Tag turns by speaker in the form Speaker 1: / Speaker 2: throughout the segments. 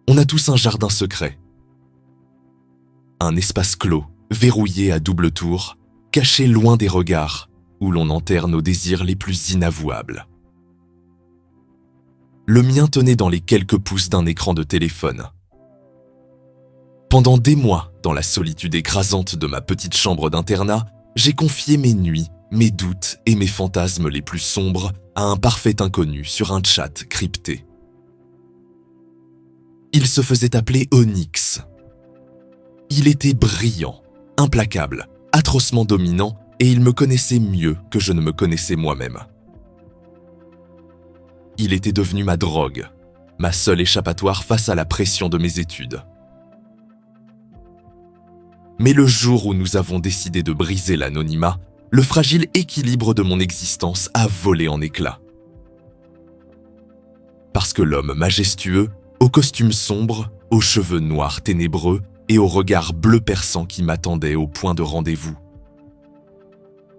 Speaker 1: On a tous un jardin secret. Un espace clos, verrouillé à double tour, caché loin des regards, où l'on enterre nos désirs les plus inavouables. Le mien tenait dans les quelques pouces d'un écran de téléphone. Pendant des mois, dans la solitude écrasante de ma petite chambre d'internat, j'ai confié mes nuits, mes doutes et mes fantasmes les plus sombres à un parfait inconnu sur un chat crypté. Il se faisait appeler Onyx. Il était brillant, implacable, atrocement dominant et il me connaissait mieux que je ne me connaissais moi-même. Il était devenu ma drogue, ma seule échappatoire face à la pression de mes études. Mais le jour où nous avons décidé de briser l'anonymat, le fragile équilibre de mon existence a volé en éclats. Parce que l'homme majestueux, au costume sombre, aux cheveux noirs ténébreux et au regard bleu perçant qui m'attendait au point de rendez-vous,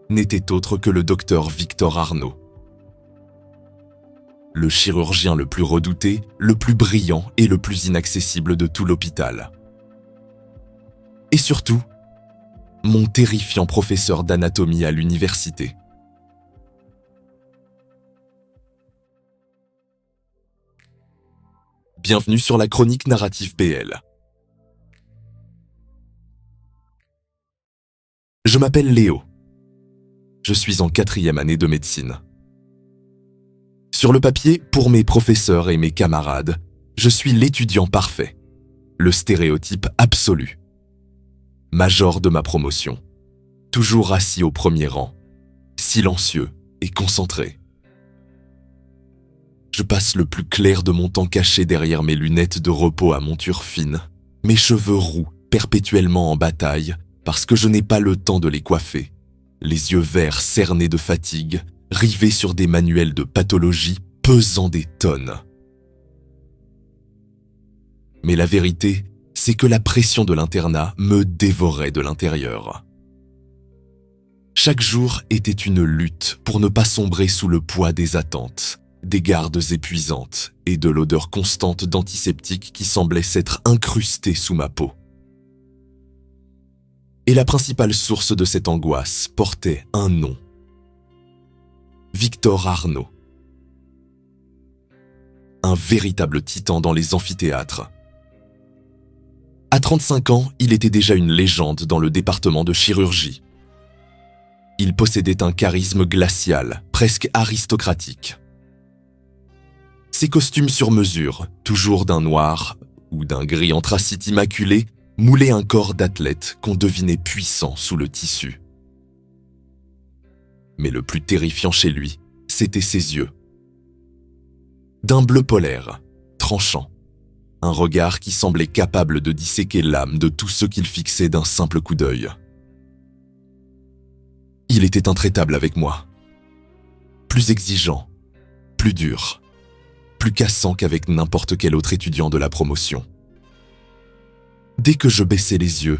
Speaker 1: n'était autre que le docteur Victor Arnault. Le chirurgien le plus redouté, le plus brillant et le plus inaccessible de tout l'hôpital. Et surtout, mon terrifiant professeur d'anatomie à l'université. Bienvenue sur la chronique narrative PL. Je m'appelle Léo. Je suis en 4e année de médecine. Sur le papier, pour mes professeurs et mes camarades, je suis l'étudiant parfait, le stéréotype absolu. Major de ma promotion, toujours assis au premier rang, silencieux et concentré. Je passe le plus clair de mon temps caché derrière mes lunettes de repos à monture fine, mes cheveux roux perpétuellement en bataille parce que je n'ai pas le temps de les coiffer, les yeux verts cernés de fatigue, rivés sur des manuels de pathologie pesant des tonnes. Mais la vérité, c'est que la pression de l'internat me dévorait de l'intérieur. Chaque jour était une lutte pour ne pas sombrer sous le poids des attentes, des gardes épuisantes et de l'odeur constante d'antiseptique qui semblait s'être incrustée sous ma peau. Et la principale source de cette angoisse portait un nom. Victor Arnault. Un véritable titan dans les amphithéâtres. À 35 ans, il était déjà une légende dans le département de chirurgie. Il possédait un charisme glacial, presque aristocratique. Ses costumes sur mesure, toujours d'un noir ou d'un gris anthracite immaculé, moulaient un corps d'athlète qu'on devinait puissant sous le tissu. Mais le plus terrifiant chez lui, c'étaient ses yeux. D'un bleu polaire, tranchant, un regard qui semblait capable de disséquer l'âme de tous ceux qu'il fixait d'un simple coup d'œil. Il était intraitable avec moi. Plus exigeant, plus dur, plus cassant qu'avec n'importe quel autre étudiant de la promotion. Dès que je baissais les yeux,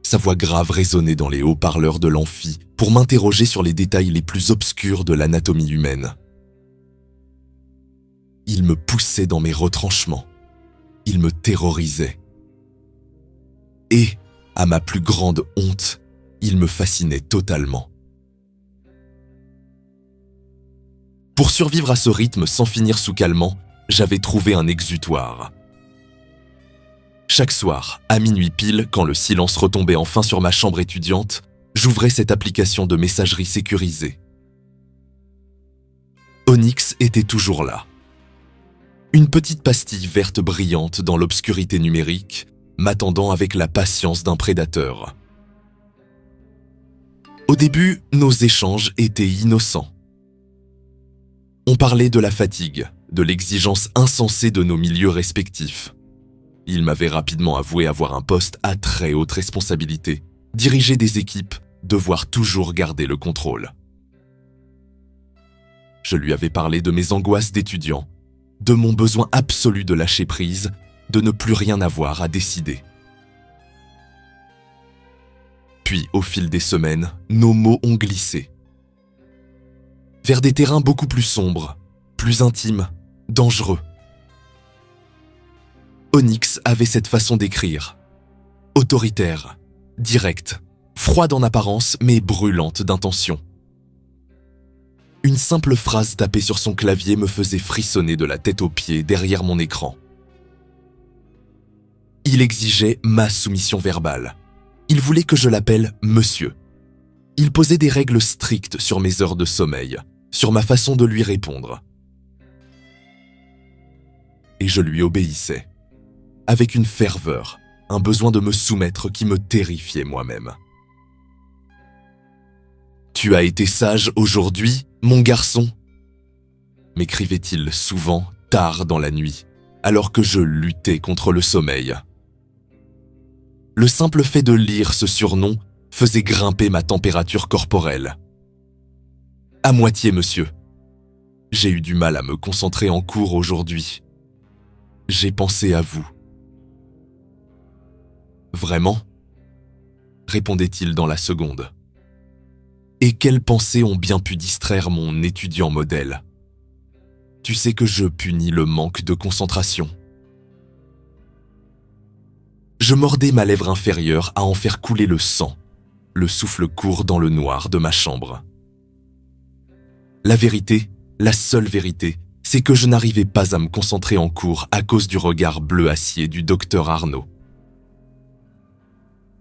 Speaker 1: sa voix grave résonnait dans les haut-parleurs de l'amphi pour m'interroger sur les détails les plus obscurs de l'anatomie humaine. Il me poussait dans mes retranchements. Il me terrorisait. Et, à ma plus grande honte, il me fascinait totalement. Pour survivre à ce rythme sans finir sous calmant, j'avais trouvé un exutoire. Chaque soir, à minuit pile, quand le silence retombait enfin sur ma chambre étudiante, j'ouvrais cette application de messagerie sécurisée. Onyx était toujours là. Une petite pastille verte brillante dans l'obscurité numérique, m'attendant avec la patience d'un prédateur. Au début, nos échanges étaient innocents. On parlait de la fatigue, de l'exigence insensée de nos milieux respectifs. Il m'avait rapidement avoué avoir un poste à très haute responsabilité, diriger des équipes, devoir toujours garder le contrôle. Je lui avais parlé de mes angoisses d'étudiant, de mon besoin absolu de lâcher prise, de ne plus rien avoir à décider. Puis, au fil des semaines, nos mots ont glissé. Vers des terrains beaucoup plus sombres, plus intimes, dangereux. Onyx avait cette façon d'écrire. Autoritaire, directe, froide en apparence mais brûlante d'intention. Une simple phrase tapée sur son clavier me faisait frissonner de la tête aux pieds derrière mon écran. Il exigeait ma soumission verbale. Il voulait que je l'appelle monsieur. Il posait des règles strictes sur mes heures de sommeil, sur ma façon de lui répondre. Et je lui obéissais, avec une ferveur, un besoin de me soumettre qui me terrifiait moi-même. « Tu as été sage aujourd'hui, mon garçon ?» m'écrivait-il souvent, tard dans la nuit, alors que je luttais contre le sommeil. Le simple fait de lire ce surnom faisait grimper ma température corporelle. « À moitié, monsieur. J'ai eu du mal à me concentrer en cours aujourd'hui. J'ai pensé à vous. » « Vraiment ?» répondait-il dans la seconde. Et quelles pensées ont bien pu distraire mon étudiant modèle? Tu sais que je punis le manque de concentration. Je mordais ma lèvre inférieure à en faire couler le sang, le souffle court dans le noir de ma chambre. La vérité, la seule vérité, c'est que je n'arrivais pas à me concentrer en cours à cause du regard bleu acier du docteur Arnaud.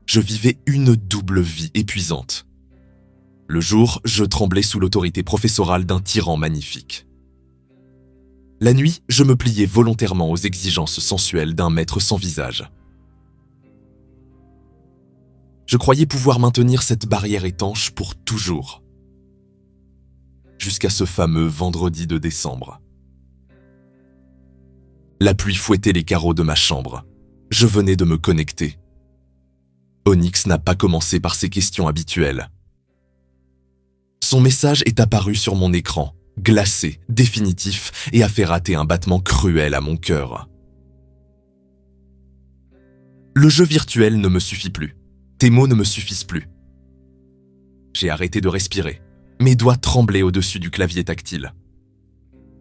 Speaker 1: Je vivais une double vie épuisante. Le jour, je tremblais sous l'autorité professorale d'un tyran magnifique. La nuit, je me pliais volontairement aux exigences sensuelles d'un maître sans visage. Je croyais pouvoir maintenir cette barrière étanche pour toujours. Jusqu'à ce fameux vendredi de décembre. La pluie fouettait les carreaux de ma chambre. Je venais de me connecter. Onyx n'a pas commencé par ses questions habituelles. Son message est apparu sur mon écran, glacé, définitif, et a fait rater un battement cruel à mon cœur. Le jeu virtuel ne me suffit plus. Tes mots ne me suffisent plus. J'ai arrêté de respirer. Mes doigts tremblaient au-dessus du clavier tactile.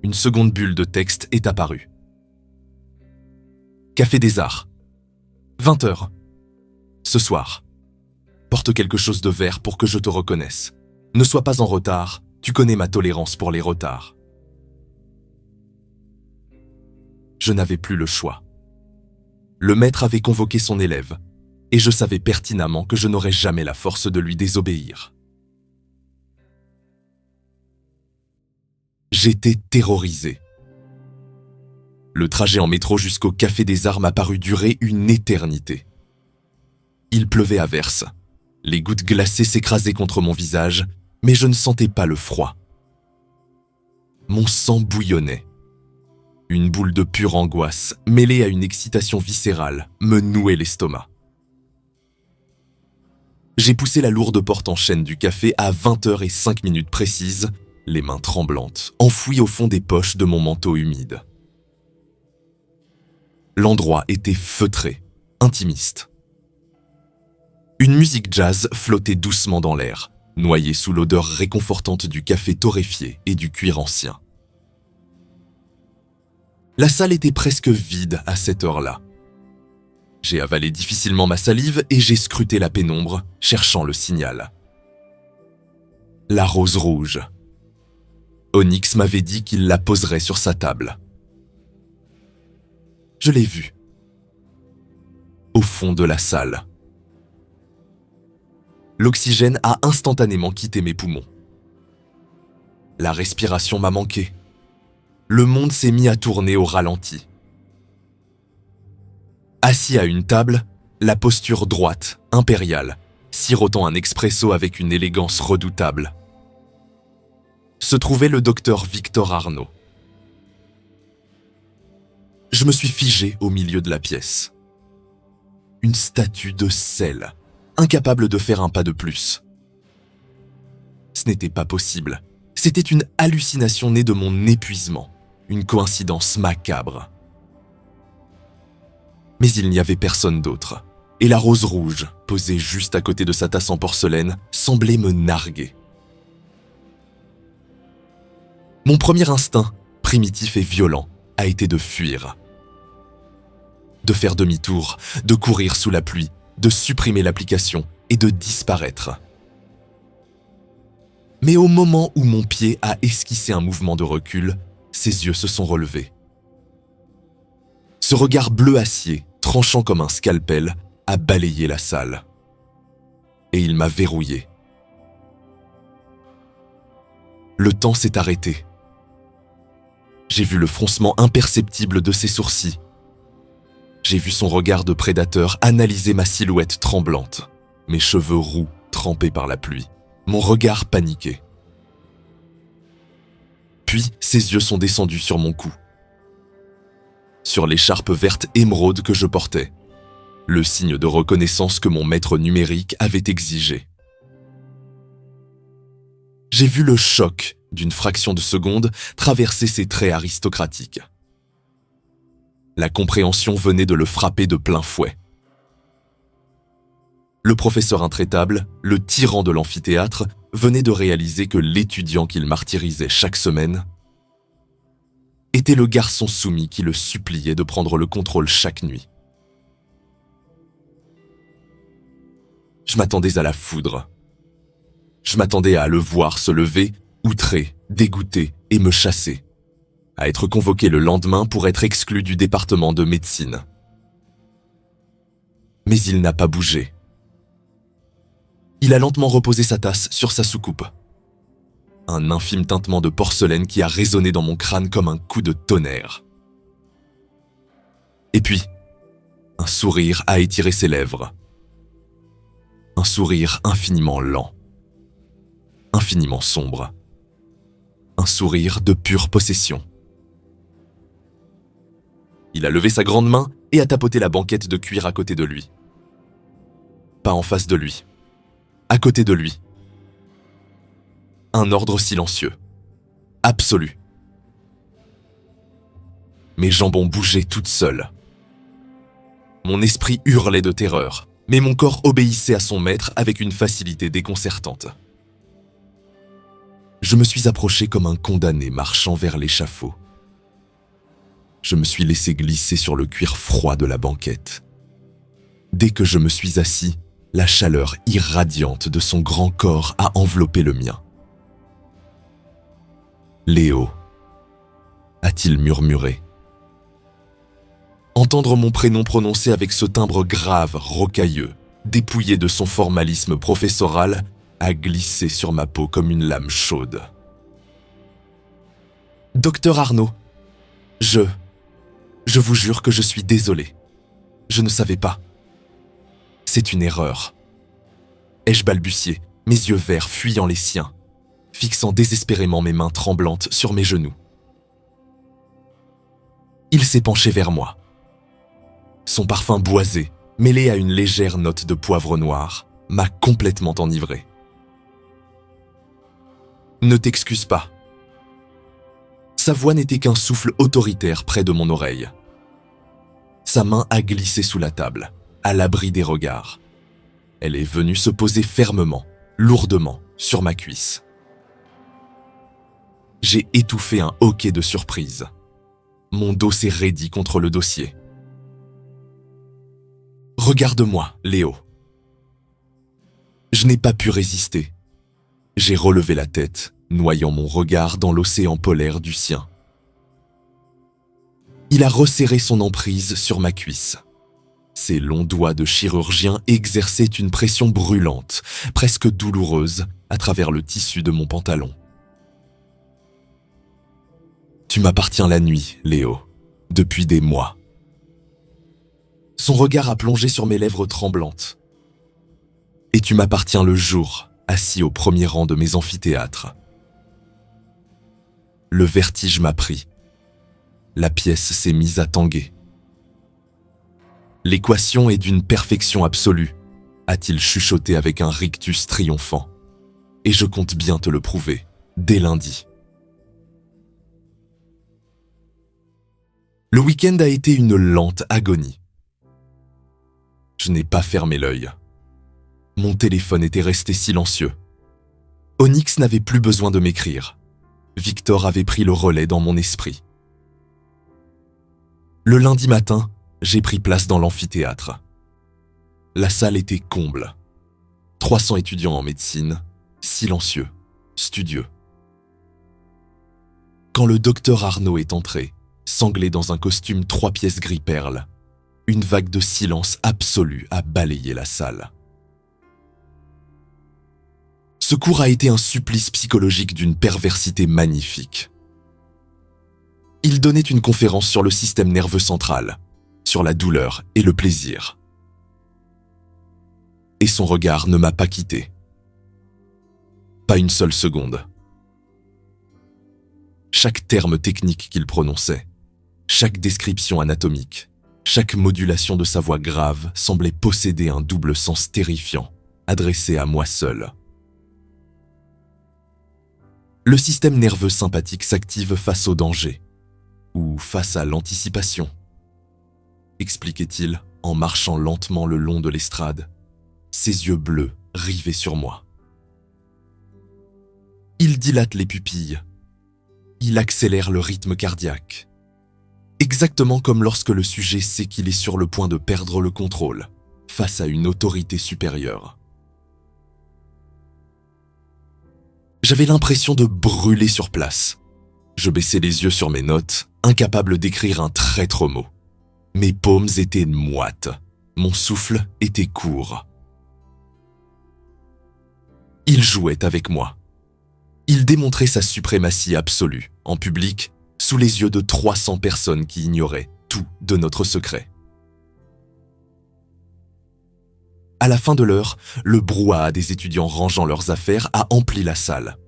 Speaker 1: Une seconde bulle de texte est apparue. Café des Arts. 20h. Ce soir. Porte quelque chose de vert pour que je te reconnaisse. Ne sois pas en retard, tu connais ma tolérance pour les retards. Je n'avais plus le choix. Le maître avait convoqué son élève, et je savais pertinemment que je n'aurais jamais la force de lui désobéir. J'étais terrorisé. Le trajet en métro jusqu'au Café des Arts m'a paru durer une éternité. Il pleuvait à verse. Les gouttes glacées s'écrasaient contre mon visage, mais je ne sentais pas le froid. Mon sang bouillonnait. Une boule de pure angoisse, mêlée à une excitation viscérale, me nouait l'estomac. J'ai poussé la lourde porte en chêne du café à 20h05 précises, les mains tremblantes, enfouies au fond des poches de mon manteau humide. L'endroit était feutré, intimiste. Une musique jazz flottait doucement dans l'air, noyée sous l'odeur réconfortante du café torréfié et du cuir ancien. La salle était presque vide à cette heure-là. J'ai avalé difficilement ma salive et j'ai scruté la pénombre, cherchant le signal. La rose rouge. Onyx m'avait dit qu'il la poserait sur sa table. Je l'ai vue. Au fond de la salle. L'oxygène a instantanément quitté mes poumons. La respiration m'a manqué. Le monde s'est mis à tourner au ralenti. Assis à une table, la posture droite, impériale, sirotant un expresso avec une élégance redoutable, se trouvait le docteur Victor Arnaud. Je me suis figé au milieu de la pièce. Une statue de sel, incapable de faire un pas de plus. Ce n'était pas possible. C'était une hallucination née de mon épuisement, une coïncidence macabre. Mais il n'y avait personne d'autre, et la rose rouge, posée juste à côté de sa tasse en porcelaine, semblait me narguer. Mon premier instinct, primitif et violent, a été de fuir. de faire demi-tour, de courir sous la pluie, de supprimer l'application et de disparaître. Mais au moment où mon pied a esquissé un mouvement de recul, ses yeux se sont relevés. Ce regard bleu acier, tranchant comme un scalpel, a balayé la salle. Et il m'a verrouillé. Le temps s'est arrêté. J'ai vu le froncement imperceptible de ses sourcils. J'ai vu son regard de prédateur analyser ma silhouette tremblante, mes cheveux roux trempés par la pluie, mon regard paniqué. Puis ses yeux sont descendus sur mon cou, sur l'écharpe verte émeraude que je portais, le signe de reconnaissance que mon maître numérique avait exigé. J'ai vu le choc d'une fraction de seconde traverser ses traits aristocratiques. La compréhension venait de le frapper de plein fouet. Le professeur intraitable, le tyran de l'amphithéâtre, venait de réaliser que l'étudiant qu'il martyrisait chaque semaine était le garçon soumis qui le suppliait de prendre le contrôle chaque nuit. Je m'attendais à la foudre. Je m'attendais à le voir se lever, outré, dégoûté et me chasser, à être convoqué le lendemain pour être exclu du département de médecine. Mais il n'a pas bougé. Il a lentement reposé sa tasse sur sa soucoupe. Un infime tintement de porcelaine qui a résonné dans mon crâne comme un coup de tonnerre. Et puis, un sourire a étiré ses lèvres. Un sourire infiniment lent, infiniment sombre. Un sourire de pure possession. Il a levé sa grande main et a tapoté la banquette de cuir à côté de lui. Pas en face de lui. À côté de lui. Un ordre silencieux. Absolu. Mes jambes ont bougé toutes seules. Mon esprit hurlait de terreur, mais mon corps obéissait à son maître avec une facilité déconcertante. Je me suis approché comme un condamné marchant vers l'échafaud. Je me suis laissé glisser sur le cuir froid de la banquette. Dès que je me suis assis, la chaleur irradiante de son grand corps a enveloppé le mien. « Léo » a-t-il murmuré. Entendre mon prénom prononcé avec ce timbre grave, rocailleux, dépouillé de son formalisme professoral, a glissé sur ma peau comme une lame chaude. « Docteur Arnaud, je vous jure que je suis désolé. Je ne savais pas. C'est une erreur. » Ai-je balbutié, mes yeux verts fuyant les siens, fixant désespérément mes mains tremblantes sur mes genoux. Il s'est penché vers moi. Son parfum boisé, mêlé à une légère note de poivre noir, m'a complètement enivré. « Ne t'excuse pas. » Sa voix n'était qu'un souffle autoritaire près de mon oreille. Sa main a glissé sous la table, à l'abri des regards. Elle est venue se poser fermement, lourdement, sur ma cuisse. J'ai étouffé un hoquet de surprise. Mon dos s'est raidi contre le dossier. « Regarde-moi, Léo. » Je n'ai pas pu résister. J'ai relevé la tête, noyant mon regard dans l'océan polaire du sien. Il a resserré son emprise sur ma cuisse. Ses longs doigts de chirurgien exerçaient une pression brûlante, presque douloureuse, à travers le tissu de mon pantalon. « Tu m'appartiens la nuit, Léo, depuis des mois. » Son regard a plongé sur mes lèvres tremblantes. « Et tu m'appartiens le jour, assis au premier rang de mes amphithéâtres. » Le vertige m'a pris. La pièce s'est mise à tanguer. « L'équation est d'une perfection absolue, » a-t-il chuchoté avec un rictus triomphant. « Et je compte bien te le prouver, dès lundi. » Le week-end a été une lente agonie. Je n'ai pas fermé l'œil. Mon téléphone était resté silencieux. Onyx n'avait plus besoin de m'écrire. Victor avait pris le relais dans mon esprit. Le lundi matin, J'ai pris place dans l'amphithéâtre. La salle était comble. 300 étudiants en médecine, silencieux, studieux. Quand le docteur Arnaud est entré, sanglé dans un costume 3 pièces gris perle, une vague de silence absolu a balayé la salle. Ce cours a été un supplice psychologique d'une perversité magnifique. Il donnait une conférence sur le système nerveux central, sur la douleur et le plaisir. Et son regard ne m'a pas quitté. Pas une seule seconde. Chaque terme technique qu'il prononçait, chaque description anatomique, chaque modulation de sa voix grave semblait posséder un double sens terrifiant, adressé à moi seul. Le système nerveux sympathique s'active face au danger, ou face à l'anticipation, expliquait-il en marchant lentement le long de l'estrade, ses yeux bleus rivés sur moi. Il dilate les pupilles, il accélère le rythme cardiaque, exactement comme lorsque le sujet sait qu'il est sur le point de perdre le contrôle face à une autorité supérieure. J'avais l'impression de brûler sur place. Je baissais les yeux sur mes notes, incapable d'écrire un traître mot. Mes paumes étaient moites, mon souffle était court. Il jouait avec moi. Il démontrait sa suprématie absolue, en public, sous les yeux de 300 personnes qui ignoraient tout de notre secret. À la fin de l'heure, le brouhaha des étudiants rangeant leurs affaires a empli la salle.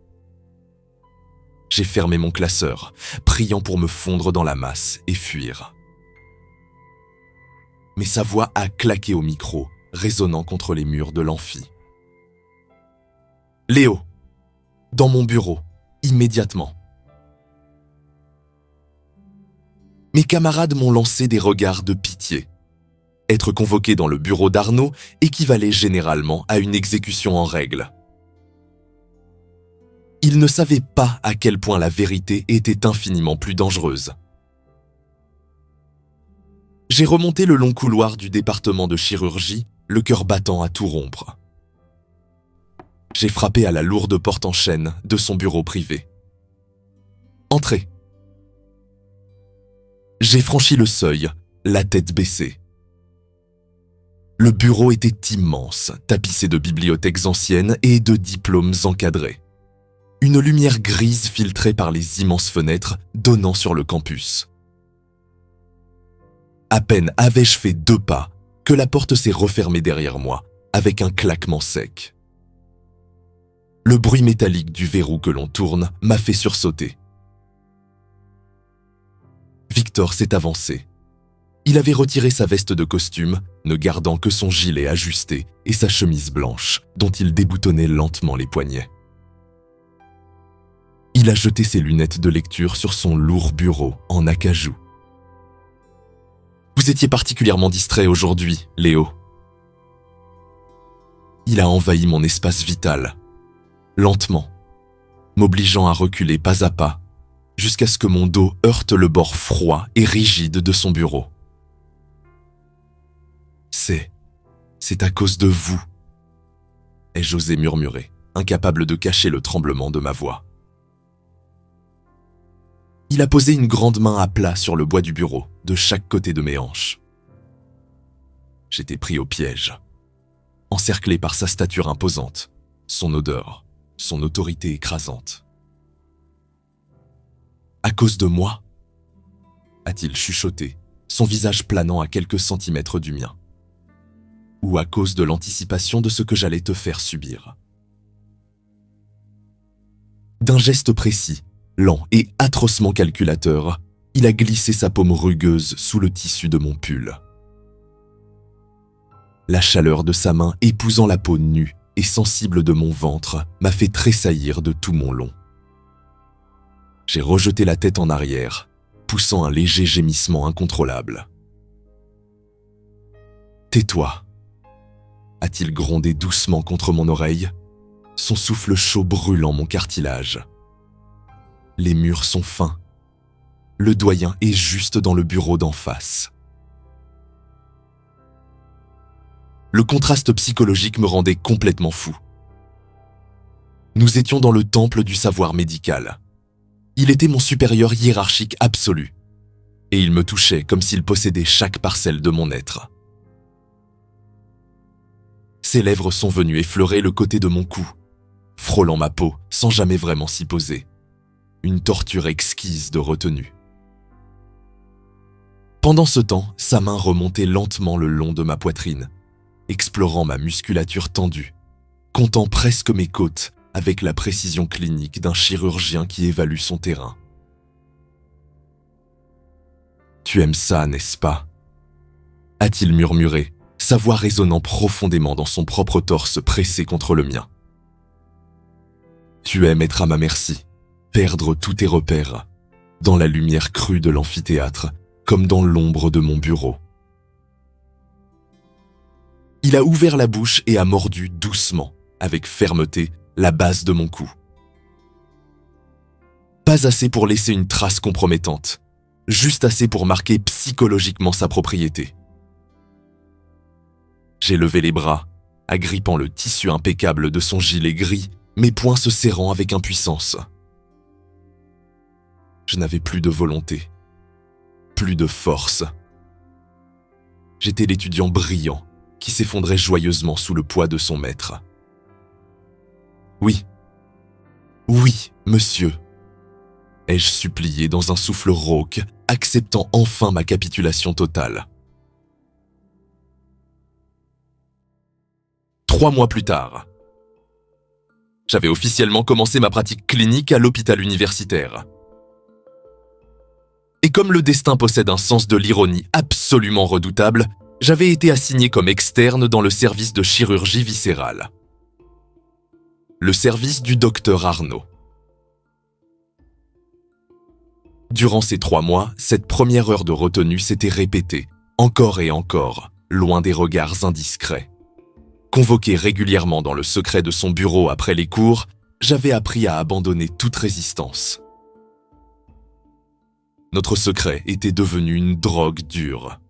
Speaker 1: J'ai fermé mon classeur, priant pour me fondre dans la masse et fuir. Mais sa voix a claqué au micro, résonnant contre les murs de l'amphi. « Léo, dans mon bureau, immédiatement. » Mes camarades m'ont lancé des regards de pitié. Être convoqué dans le bureau d'Arnaud équivalait généralement à une exécution en règle. Ils ne savaient pas à quel point la vérité était infiniment plus dangereuse. J'ai remonté le long couloir du département de chirurgie, le cœur battant à tout rompre. J'ai frappé à la lourde porte en chêne de son bureau privé. « Entrez !» J'ai franchi le seuil, la tête baissée. Le bureau était immense, tapissé de bibliothèques anciennes et de diplômes encadrés. Une lumière grise filtrait par les immenses fenêtres donnant sur le campus. À peine avais-je fait 2 pas que la porte s'est refermée derrière moi, avec un claquement sec. Le bruit métallique du verrou que l'on tourne m'a fait sursauter. Victor s'est avancé. Il avait retiré sa veste de costume, ne gardant que son gilet ajusté et sa chemise blanche, dont il déboutonnait lentement les poignets. Il a jeté ses lunettes de lecture sur son lourd bureau en acajou. « Vous étiez particulièrement distrait aujourd'hui, Léo. » Il a envahi mon espace vital, lentement, m'obligeant à reculer pas à pas, jusqu'à ce que mon dos heurte le bord froid et rigide de son bureau. C'est à cause de vous, ai-je osé murmurer, incapable de cacher le tremblement de ma voix. Il a posé une grande main à plat sur le bois du bureau, de chaque côté de mes hanches. J'étais pris au piège, encerclé par sa stature imposante, son odeur, son autorité écrasante. « À cause de moi ?» a-t-il chuchoté, son visage planant à quelques centimètres du mien. « Ou à cause de l'anticipation de ce que j'allais te faire subir ?» D'un geste précis, lent et atrocement calculateur, il a glissé sa paume rugueuse sous le tissu de mon pull. La chaleur de sa main épousant la peau nue et sensible de mon ventre m'a fait tressaillir de tout mon long. J'ai rejeté la tête en arrière, poussant un léger gémissement incontrôlable. « Tais-toi » a-t-il grondé doucement contre mon oreille, son souffle chaud brûlant mon cartilage. Les murs sont fins. Le doyen est juste dans le bureau d'en face. Le contraste psychologique me rendait complètement fou. Nous étions dans le temple du savoir médical. Il était mon supérieur hiérarchique absolu, et il me touchait comme s'il possédait chaque parcelle de mon être. Ses lèvres sont venues effleurer le côté de mon cou, frôlant ma peau sans jamais vraiment s'y poser. Une torture exquise de retenue. Pendant ce temps, sa main remontait lentement le long de ma poitrine, explorant ma musculature tendue, comptant presque mes côtes avec la précision clinique d'un chirurgien qui évalue son terrain. « Tu aimes ça, n'est-ce pas ?» a-t-il murmuré, sa voix résonnant profondément dans son propre torse pressé contre le mien. « Tu aimes être à ma merci, perdre tous tes repères, dans la lumière crue de l'amphithéâtre, comme dans l'ombre de mon bureau. » Il a ouvert la bouche et a mordu doucement, avec fermeté, la base de mon cou. Pas assez pour laisser une trace compromettante, juste assez pour marquer psychologiquement sa propriété. J'ai levé les bras, agrippant le tissu impeccable de son gilet gris, mes poings se serrant avec impuissance. Je n'avais plus de volonté, plus de force. J'étais l'étudiant brillant qui s'effondrait joyeusement sous le poids de son maître. Oui, monsieur, ai-je supplié dans un souffle rauque, acceptant enfin ma capitulation totale. 3 mois plus tard, j'avais officiellement commencé ma pratique clinique à l'hôpital universitaire. Et comme le destin possède un sens de l'ironie absolument redoutable, j'avais été assigné comme externe dans le service de chirurgie viscérale. Le service du docteur Arnaud. Durant ces 3 mois, cette première heure de retenue s'était répétée, encore et encore, loin des regards indiscrets. Convoqué régulièrement dans le secret de son bureau après les cours, j'avais appris à abandonner toute résistance. Notre secret était devenu une drogue dure.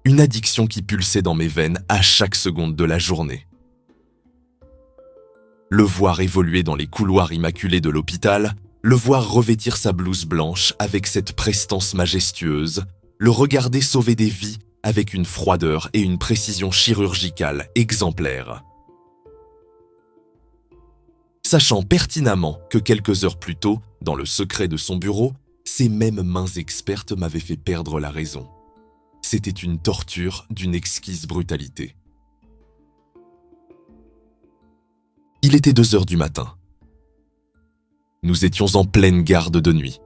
Speaker 1: Une addiction qui pulsait dans mes veines à chaque seconde de la journée. Le voir évoluer dans les couloirs immaculés de l'hôpital, le voir revêtir sa blouse blanche avec cette prestance majestueuse, le regarder sauver des vies avec une froideur et une précision chirurgicale exemplaires. Sachant pertinemment que quelques heures plus tôt, dans le secret de son bureau, ces mêmes mains expertes m'avaient fait perdre la raison. C'était une torture d'une exquise brutalité. Il était 2 heures du matin. Nous étions en pleine garde de nuit.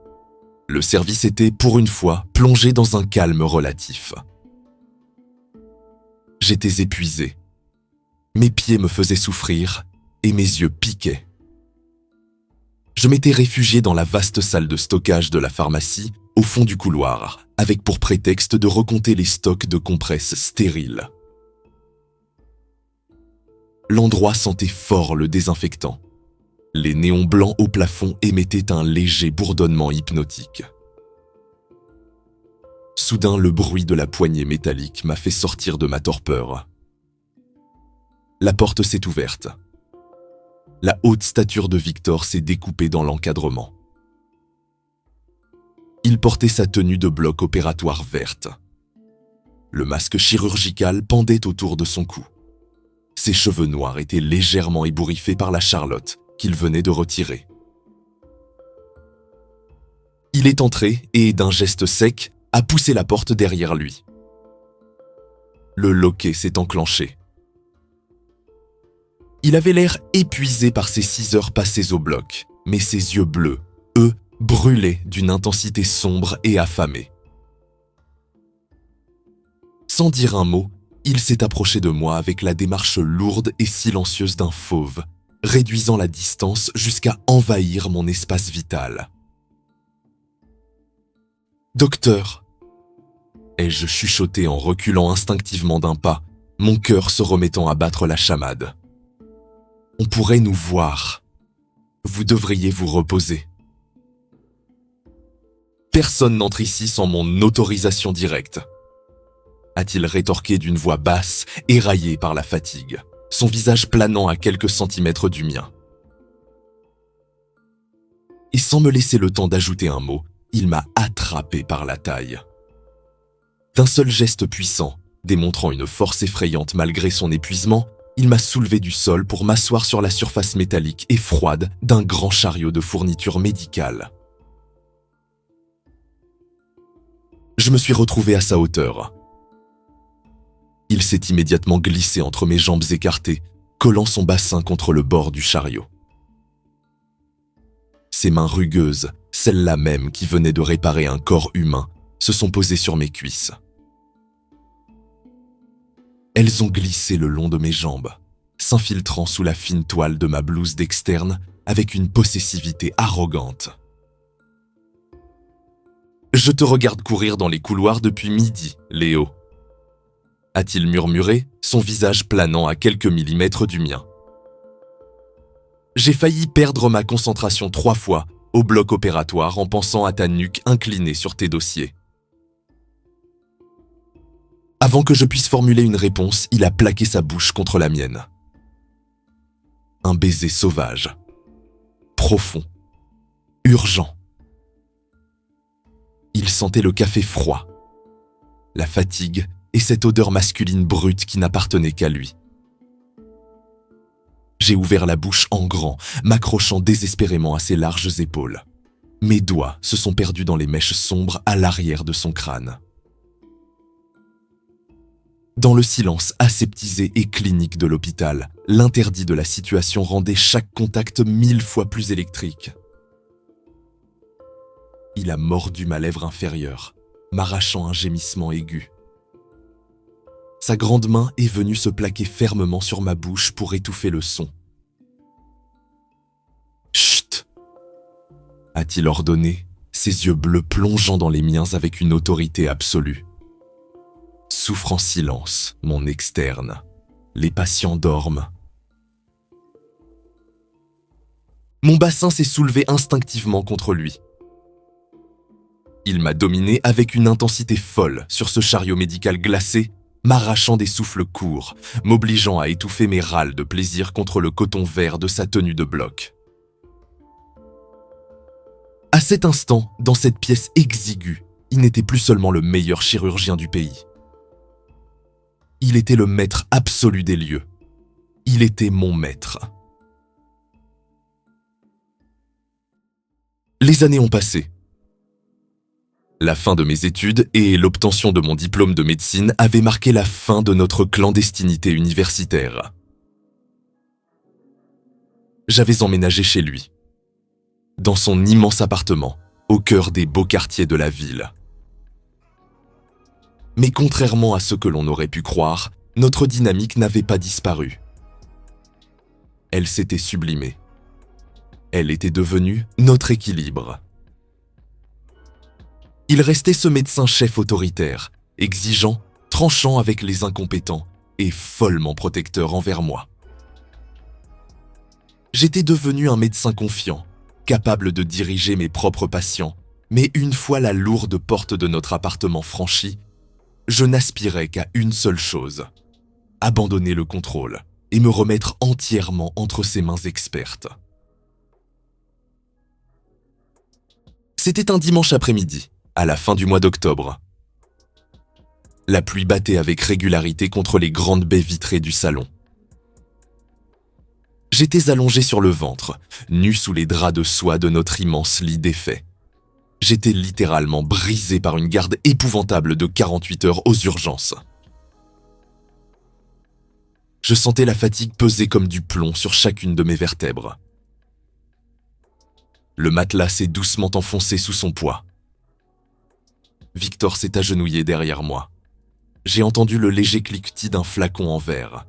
Speaker 1: Le service était, pour une fois, plongé dans un calme relatif. J'étais épuisé. Mes pieds me faisaient souffrir et mes yeux piquaient. Je m'étais réfugié dans la vaste salle de stockage de la pharmacie, au fond du couloir, avec pour prétexte de recompter les stocks de compresses stériles. L'endroit sentait fort le désinfectant. Les néons blancs au plafond émettaient un léger bourdonnement hypnotique. Soudain, le bruit de la poignée métallique m'a fait sortir de ma torpeur. La porte s'est ouverte. La haute stature de Victor s'est découpée dans l'encadrement. Il portait sa tenue de bloc opératoire verte. Le masque chirurgical pendait autour de son cou. Ses cheveux noirs étaient légèrement ébouriffés par la charlotte qu'il venait de retirer. Il est entré et, d'un geste sec, a poussé la porte derrière lui. Le loquet s'est enclenché. Il avait l'air épuisé par ces 6 heures passées au bloc, mais ses yeux bleus, eux, brûlaient d'une intensité sombre et affamée. Sans dire un mot, il s'est approché de moi avec la démarche lourde et silencieuse d'un fauve, réduisant la distance jusqu'à envahir mon espace vital. « Docteur !» ai-je chuchoté en reculant instinctivement d'un pas, mon cœur se remettant à battre la chamade. « On pourrait nous voir. Vous devriez vous reposer. » Personne n'entre ici sans mon autorisation directe. a-t-il rétorqué d'une voix basse, éraillée par la fatigue, son visage planant à quelques centimètres du mien. Et sans me laisser le temps d'ajouter un mot, il m'a attrapé par la taille. D'un seul geste puissant, démontrant une force effrayante malgré son épuisement, il m'a soulevé du sol pour m'asseoir sur la surface métallique et froide d'un grand chariot de fournitures médicales. Je me suis retrouvé à sa hauteur. Il s'est immédiatement glissé entre mes jambes écartées, collant son bassin contre le bord du chariot. Ses mains rugueuses, celles-là même qui venaient de réparer un corps humain, se sont posées sur mes cuisses. Elles ont glissé le long de mes jambes, s'infiltrant sous la fine toile de ma blouse d'externe avec une possessivité arrogante. « Je te regarde courir dans les couloirs depuis midi, Léo. » a-t-il murmuré, son visage planant à quelques millimètres du mien. J'ai failli perdre ma concentration 3 fois au bloc opératoire en pensant à ta nuque inclinée sur tes dossiers. Avant que je puisse formuler une réponse, il a plaqué sa bouche contre la mienne. Un baiser sauvage, profond, urgent. Il sentait le café froid, la fatigue et cette odeur masculine brute qui n'appartenait qu'à lui. J'ai ouvert la bouche en grand, m'accrochant désespérément à ses larges épaules. Mes doigts se sont perdus dans les mèches sombres à l'arrière de son crâne. Dans le silence aseptisé et clinique de l'hôpital, l'interdit de la situation rendait chaque contact 1000 fois plus électrique. Il a mordu ma lèvre inférieure, m'arrachant un gémissement aigu. Sa grande main est venue se plaquer fermement sur ma bouche pour étouffer le son. « Chut !» a-t-il ordonné, ses yeux bleus plongeant dans les miens avec une autorité absolue. « Souffre en silence, mon externe. Les patients dorment. » Mon bassin s'est soulevé instinctivement contre lui. Il m'a dominé avec une intensité folle sur ce chariot médical glacé, m'arrachant des souffles courts, m'obligeant à étouffer mes râles de plaisir contre le coton vert de sa tenue de bloc. À cet instant, dans cette pièce exiguë, il n'était plus seulement le meilleur chirurgien du pays. Il était le maître absolu des lieux. Il était mon maître. Les années ont passé. La fin de mes études et l'obtention de mon diplôme de médecine avaient marqué la fin de notre clandestinité universitaire. J'avais emménagé chez lui, dans son immense appartement, au cœur des beaux quartiers de la ville. Mais contrairement à ce que l'on aurait pu croire, notre dynamique n'avait pas disparu. Elle s'était sublimée. Elle était devenue notre équilibre. Il restait ce médecin-chef autoritaire, exigeant, tranchant avec les incompétents et follement protecteur envers moi. J'étais devenu un médecin confiant, capable de diriger mes propres patients, mais une fois la lourde porte de notre appartement franchie, je n'aspirais qu'à une seule chose, abandonner le contrôle et me remettre entièrement entre ses mains expertes. C'était un dimanche après-midi, à la fin du mois d'octobre. La pluie battait avec régularité contre les grandes baies vitrées du salon. J'étais allongé sur le ventre, nu sous les draps de soie de notre immense lit défait. J'étais littéralement brisé par une garde épouvantable de 48 heures aux urgences. Je sentais la fatigue peser comme du plomb sur chacune de mes vertèbres. Le matelas s'est doucement enfoncé sous son poids. Victor s'est agenouillé derrière moi. J'ai entendu le léger cliquetis d'un flacon en verre.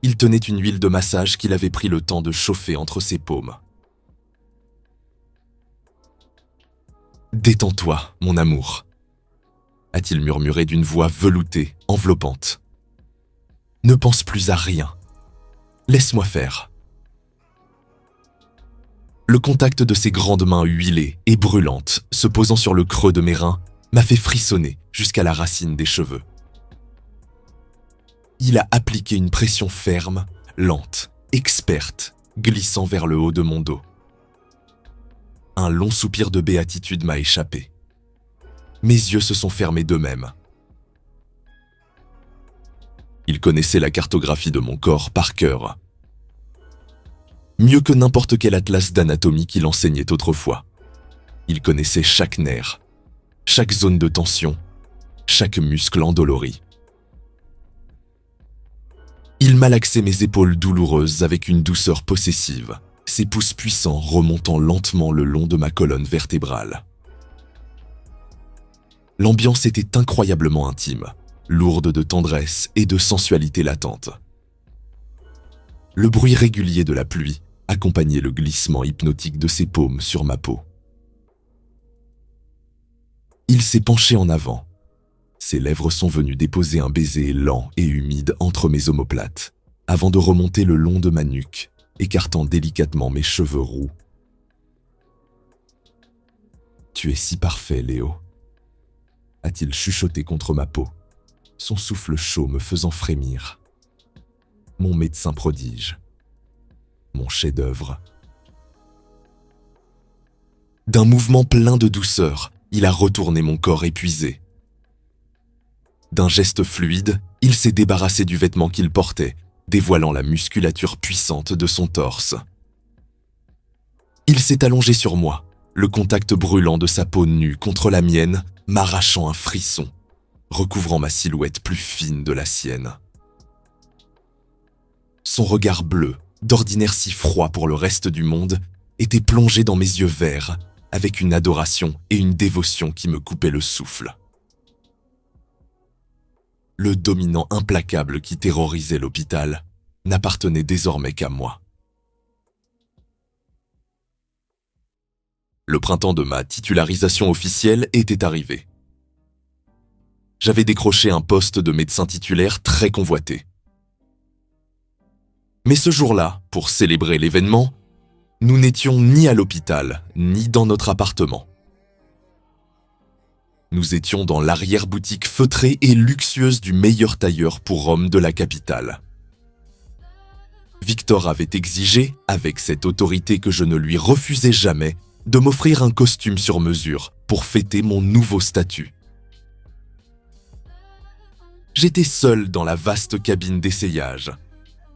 Speaker 1: Il tenait une huile de massage qu'il avait pris le temps de chauffer entre ses paumes. « Détends-toi, mon amour », a-t-il murmuré d'une voix veloutée, enveloppante. « Ne pense plus à rien. Laisse-moi faire. » Le contact de ses grandes mains huilées et brûlantes, se posant sur le creux de mes reins, m'a fait frissonner jusqu'à la racine des cheveux. Il a appliqué une pression ferme, lente, experte, glissant vers le haut de mon dos. Un long soupir de béatitude m'a échappé. Mes yeux se sont fermés d'eux-mêmes. Il connaissait la cartographie de mon corps par cœur. Mieux que n'importe quel atlas d'anatomie qu'il enseignait autrefois. Il connaissait chaque nerf, chaque zone de tension, chaque muscle endolori. Il malaxait mes épaules douloureuses avec une douceur possessive, ses pouces puissants remontant lentement le long de ma colonne vertébrale. L'ambiance était incroyablement intime, lourde de tendresse et de sensualité latente. Le bruit régulier de la pluie accompagnait le glissement hypnotique de ses paumes sur ma peau. Il s'est penché en avant. Ses lèvres sont venues déposer un baiser lent et humide entre mes omoplates, avant de remonter le long de ma nuque, écartant délicatement mes cheveux roux. « Tu es si parfait, Léo », a-t-il chuchoté contre ma peau, son souffle chaud me faisant frémir. Mon médecin prodige, mon chef-d'œuvre. D'un mouvement plein de douceur, il a retourné mon corps épuisé. D'un geste fluide, il s'est débarrassé du vêtement qu'il portait, dévoilant la musculature puissante de son torse. Il s'est allongé sur moi, le contact brûlant de sa peau nue contre la mienne, m'arrachant un frisson, recouvrant ma silhouette plus fine de la sienne. Son regard bleu, d'ordinaire si froid pour le reste du monde, était plongé dans mes yeux verts, avec une adoration et une dévotion qui me coupaient le souffle. Le dominant implacable qui terrorisait l'hôpital n'appartenait désormais qu'à moi. Le printemps de ma titularisation officielle était arrivé. J'avais décroché un poste de médecin titulaire très convoité. Mais ce jour-là, pour célébrer l'événement, nous n'étions ni à l'hôpital, ni dans notre appartement. Nous étions dans l'arrière-boutique feutrée et luxueuse du meilleur tailleur pour hommes de la capitale. Victor avait exigé, avec cette autorité que je ne lui refusais jamais, de m'offrir un costume sur mesure pour fêter mon nouveau statut. J'étais seul dans la vaste cabine d'essayage,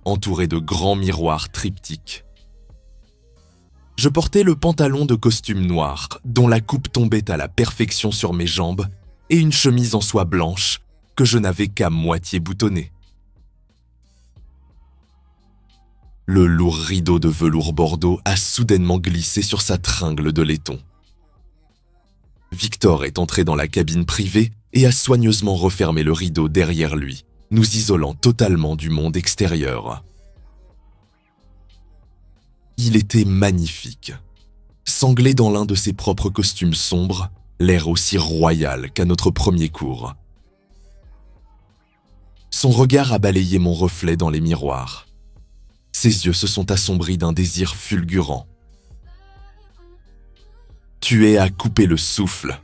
Speaker 1: entouré de grands miroirs triptyques. Je portais le pantalon de costume noir, dont la coupe tombait à la perfection sur mes jambes, et une chemise en soie blanche que je n'avais qu'à moitié boutonnée. Le lourd rideau de velours bordeaux a soudainement glissé sur sa tringle de laiton. Victor est entré dans la cabine privée et a soigneusement refermé le rideau derrière lui, nous isolant totalement du monde extérieur. Il était magnifique. Sanglé dans l'un de ses propres costumes sombres, l'air aussi royal qu'à notre premier cours. Son regard a balayé mon reflet dans les miroirs. Ses yeux se sont assombris d'un désir fulgurant. « Tu es à couper le souffle »,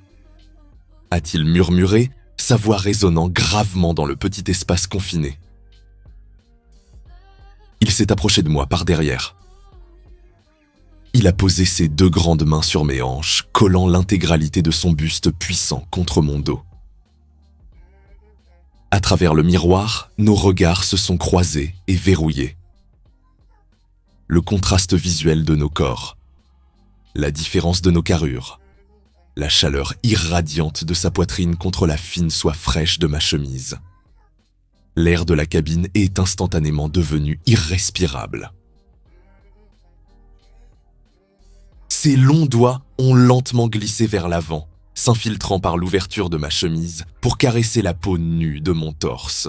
Speaker 1: a-t-il murmuré, sa voix résonnant gravement dans le petit espace confiné. Il s'est approché de moi par derrière. Il a posé ses deux grandes mains sur mes hanches, collant l'intégralité de son buste puissant contre mon dos. À travers le miroir, nos regards se sont croisés et verrouillés. Le contraste visuel de nos corps, la différence de nos carrures, la chaleur irradiante de sa poitrine contre la fine soie fraîche de ma chemise. L'air de la cabine est instantanément devenu irrespirable. Ses longs doigts ont lentement glissé vers l'avant, s'infiltrant par l'ouverture de ma chemise pour caresser la peau nue de mon torse.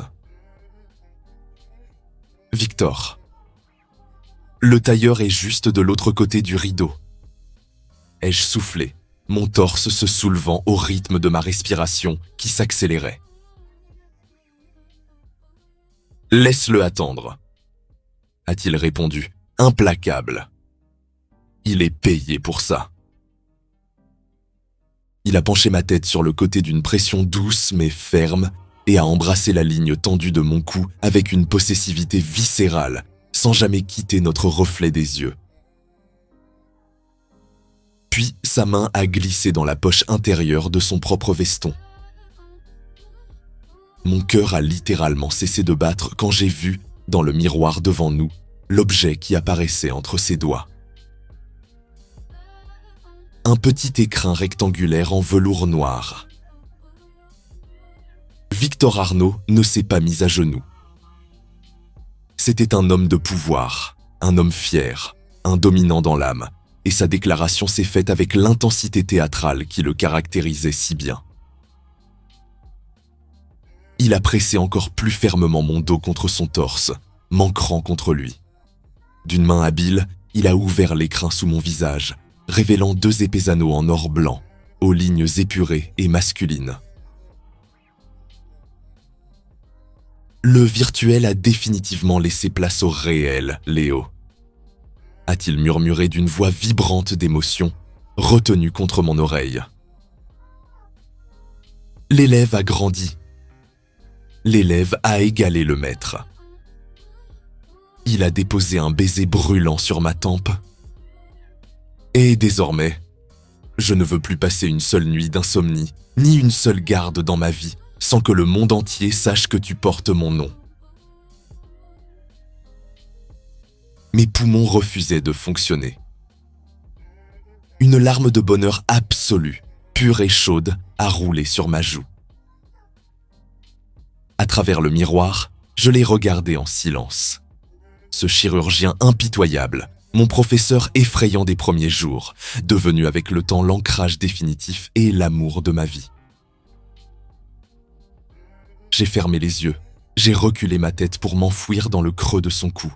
Speaker 1: Victor. Le tailleur est juste de l'autre côté du rideau. Ai-je soufflé, mon torse se soulevant au rythme de ma respiration qui s'accélérait. « Laisse-le attendre », a-t-il répondu, implacable. Il est payé pour ça. Il a penché ma tête sur le côté d'une pression douce mais ferme et a embrassé la ligne tendue de mon cou avec une possessivité viscérale, sans jamais quitter notre reflet des yeux. Puis sa main a glissé dans la poche intérieure de son propre veston. Mon cœur a littéralement cessé de battre quand j'ai vu, dans le miroir devant nous, l'objet qui apparaissait entre ses doigts. Un petit écrin rectangulaire en velours noir. Victor Arnault ne s'est pas mis à genoux. C'était un homme de pouvoir, un homme fier, un dominant dans l'âme, et sa déclaration s'est faite avec l'intensité théâtrale qui le caractérisait si bien. Il a pressé encore plus fermement mon dos contre son torse, m'ancrant contre lui. D'une main habile, il a ouvert l'écrin sous mon visage, révélant 2 épais anneaux en or blanc, aux lignes épurées et masculines. Le virtuel a définitivement laissé place au réel, Léo, a-t-il murmuré d'une voix vibrante d'émotion, retenue contre mon oreille. L'élève a grandi. L'élève a égalé le maître. Il a déposé un baiser brûlant sur ma tempe. Et désormais, je ne veux plus passer une seule nuit d'insomnie, ni une seule garde dans ma vie, sans que le monde entier sache que tu portes mon nom. Mes poumons refusaient de fonctionner. Une larme de bonheur absolu, pure et chaude, a roulé sur ma joue. À travers le miroir, je l'ai regardé en silence. Ce chirurgien impitoyable, mon professeur effrayant des premiers jours, devenu avec le temps l'ancrage définitif et l'amour de ma vie. J'ai fermé les yeux, j'ai reculé ma tête pour m'enfouir dans le creux de son cou,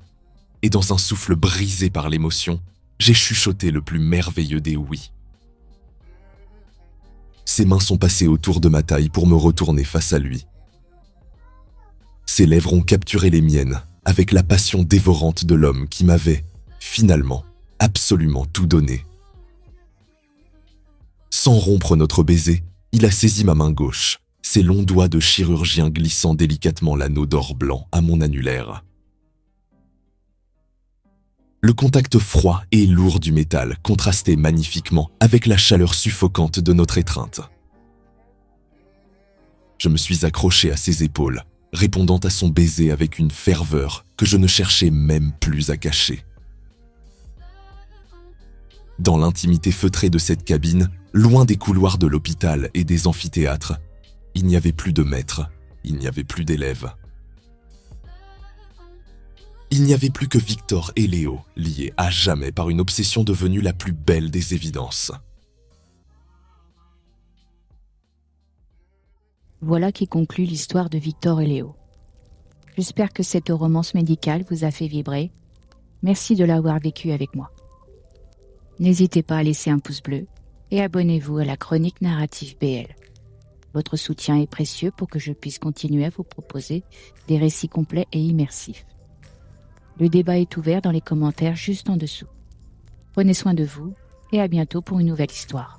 Speaker 1: et dans un souffle brisé par l'émotion, j'ai chuchoté le plus merveilleux des oui. Ses mains sont passées autour de ma taille pour me retourner face à lui. Ses lèvres ont capturé les miennes avec la passion dévorante de l'homme qui m'avait, finalement, absolument tout donné. Sans rompre notre baiser, il a saisi ma main gauche, ses longs doigts de chirurgien glissant délicatement l'anneau d'or blanc à mon annulaire. Le contact froid et lourd du métal contrastait magnifiquement avec la chaleur suffocante de notre étreinte. Je me suis accroché à ses épaules, répondant à son baiser avec une ferveur que je ne cherchais même plus à cacher. Dans l'intimité feutrée de cette cabine, loin des couloirs de l'hôpital et des amphithéâtres, il n'y avait plus de maître, il n'y avait plus d'élèves. Il n'y avait plus que Victor et Léo, liés à jamais par une obsession devenue la plus belle des évidences.
Speaker 2: Voilà qui conclut l'histoire de Victor et Léo. J'espère que cette romance médicale vous a fait vibrer. Merci de l'avoir vécue avec moi. N'hésitez pas à laisser un pouce bleu et abonnez-vous à la chronique narrative BL. Votre soutien est précieux pour que je puisse continuer à vous proposer des récits complets et immersifs. Le débat est ouvert dans les commentaires juste en dessous. Prenez soin de vous et à bientôt pour une nouvelle histoire.